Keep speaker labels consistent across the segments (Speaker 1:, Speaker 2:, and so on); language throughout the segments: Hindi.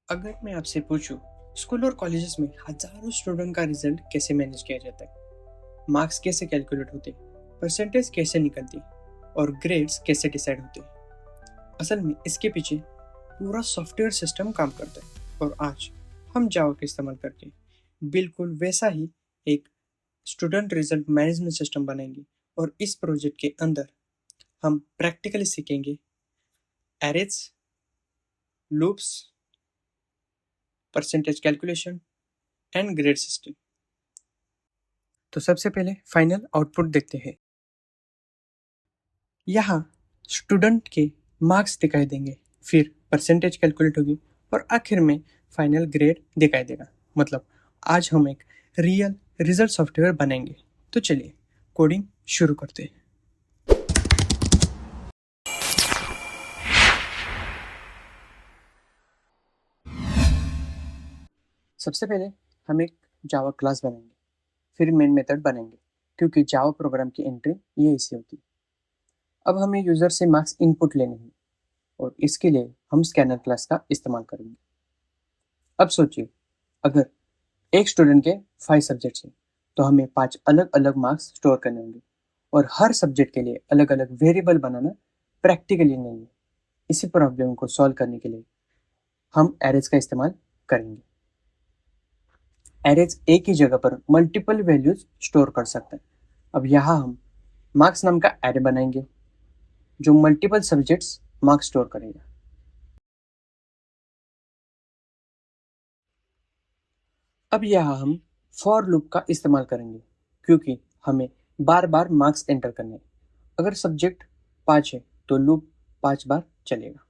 Speaker 1: अगर मैं आपसे पूछूं, स्कूल और कॉलेजेस में हजारों स्टूडेंट का रिजल्ट कैसे मैनेज किया जाता है, मार्क्स कैसे कैलकुलेट होते, परसेंटेज कैसे निकलती और ग्रेड्स कैसे डिसाइड होते, असल में इसके पीछे पूरा सॉफ्टवेयर सिस्टम काम करता है। और आज हम जावा का इस्तेमाल करके बिल्कुल वैसा ही एक स्टूडेंट रिजल्ट मैनेजमेंट सिस्टम बनाएंगे। और इस प्रोजेक्ट के अंदर हम प्रैक्टिकली सीखेंगे arrays, loops, percentage calculation and grade system. तो सबसे पहले फाइनल आउटपुट देखते हैं। यहाँ स्टूडेंट के मार्क्स दिखाई देंगे, फिर परसेंटेज कैलकुलेट होगी और आखिर में फाइनल ग्रेड दिखाई देगा। मतलब आज हम एक रियल रिजल्ट सॉफ्टवेयर बनाएंगे। तो चलिए कोडिंग शुरू करते हैं। सबसे पहले हम एक जावा क्लास बनाएंगे, फिर मेन मेथड बनाएंगे, क्योंकि जावा प्रोग्राम की एंट्री ये ऐसी होती है। अब हमें यूज़र से मार्क्स इनपुट लेने हैं और इसके लिए हम स्कैनर क्लास का इस्तेमाल करेंगे। अब सोचिए, अगर एक स्टूडेंट के 5 सब्जेक्ट्स हैं तो हमें 5 अलग अलग मार्क्स स्टोर करने होंगे और हर सब्जेक्ट के लिए अलग अलग वेरिएबल बनाना प्रैक्टिकली नहीं है। इसी प्रॉब्लम को सॉल्व करने के लिए हम एरेज का इस्तेमाल करेंगे। एरेज एक ही जगह पर मल्टीपल वैल्यूज स्टोर कर सकते हैं। अब यहाँ हम मार्क्स नाम का एरे बनाएंगे जो मल्टीपल सब्जेक्ट्स मार्क्स स्टोर करेगा। अब यहाँ हम फॉर लूप का इस्तेमाल करेंगे, क्योंकि हमें बार बार मार्क्स एंटर करने हैं। अगर सब्जेक्ट 5 है तो लूप 5 बार चलेगा।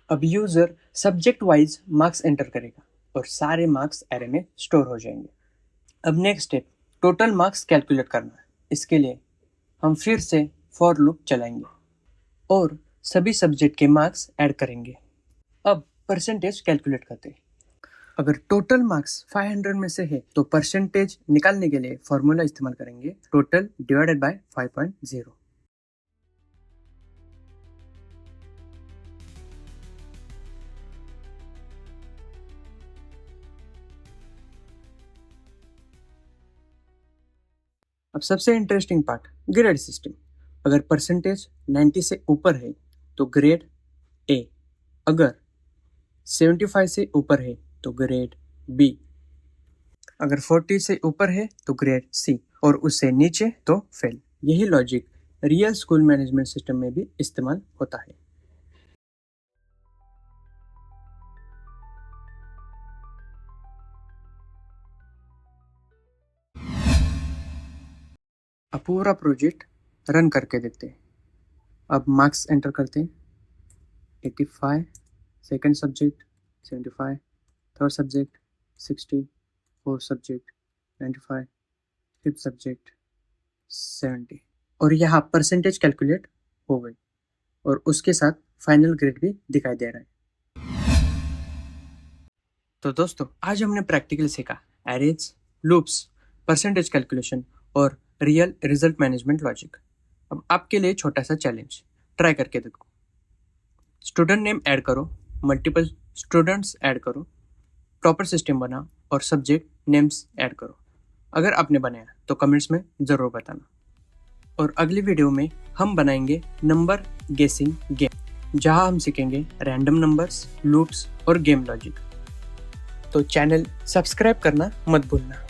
Speaker 1: अब user subject wise marks enter करेगा और सारे मार्क्स एरे में स्टोर हो जाएंगे। अब next step total marks calculate करना है। इसके लिए हम फिर से फॉर लूप चलाएंगे और सभी सब्जेक्ट के मार्क्स ऐड करेंगे। अब परसेंटेज कैलकुलेट करते हैं। अगर टोटल मार्क्स 500 में से है तो परसेंटेज निकालने के लिए फॉर्मूला इस्तेमाल करेंगे टोटल डिवाइडेड बाय 5.0। अब सबसे इंटरेस्टिंग पार्ट, ग्रेड सिस्टम। अगर परसेंटेज 90 से ऊपर है तो ग्रेड ए, अगर 75 से ऊपर है तो ग्रेड बी, अगर 40 से ऊपर है तो ग्रेड सी और उससे नीचे तो फेल। यही logic real school management system में भी इस्तेमाल होता है। अब पूरा प्रोजेक्ट रन करके देखते हैं। अब मार्क्स एंटर करते हैं। 85 second subject, 75 third subject, 60 fourth subject, 95 fifth subject, 70। और यहाँ परसेंटेज कैलकुलेट हो गई और उसके साथ फाइनल ग्रेड भी दिखाई दे रहा है। तो दोस्तों, आज हमने प्रैक्टिकल सीखा एरेज, लूप्स, परसेंटेज कैलकुलेशन और रियल रिजल्ट मैनेजमेंट लॉजिक। अब आपके लिए छोटा सा चैलेंज, ट्राई करके देखो। स्टूडेंट नेम ऐड करो, मल्टीपल स्टूडेंट्स ऐड करो, प्रॉपर सिस्टम बनाओ और सब्जेक्ट नेम्स ऐड करो। अगर आपने बनाया तो कमेंट्स में ज़रूर बताना। और अगली वीडियो में हम बनाएंगे नंबर गेसिंग गेम, जहां हम सीखेंगे रैंडम नंबर्स, लूप्स और गेम लॉजिक। तो चैनल सब्सक्राइब करना मत भूलना।